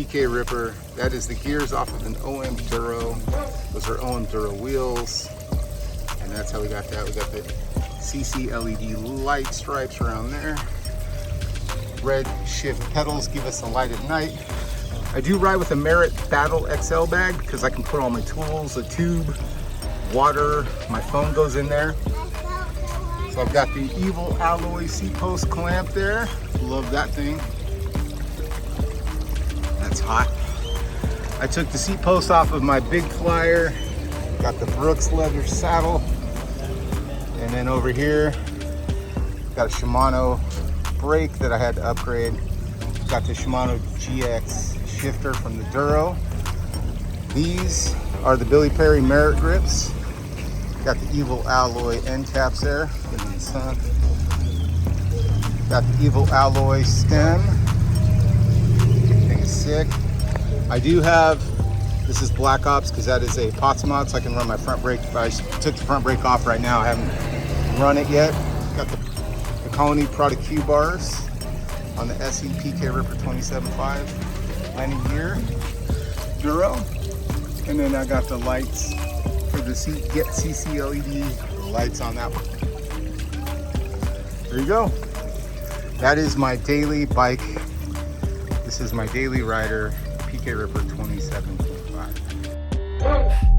PK Ripper. That is the gears off of an OM Duro. Those are OM Duro wheels. And that's how we got that. We got the CC LED light stripes around there. Redshift pedals give us a light at night. I do ride with a Merritt Battle XL bag because I can put all my tools, a tube, water, my phone goes in there. So I've got the Evil Alloy Seatpost clamp there. Love that thing. That's hot. I took the Seatpost off of my big flyer. Got the Brooks leather saddle. And then over here, got a Shimano brake that I had to upgrade. Got the Shimano GX shifter from the Duro. These are the Billy Perry Merritt grips. Got the Evil Alloy end caps there. Get in the sun. Got the Evil Alloy stem. Thing is sick. I do have, this is Black Ops because that is a POTS mod, so I can run my front brake. If I took the front brake off right now, I haven't run it yet. Got the Colony Prody Q bars on the SE PK Ripper 27.5 landing gear Duro. And then I got the lights for the GetCCLed lights on that one. There you go. That is my daily bike. This is my daily rider PK Ripper 27.5.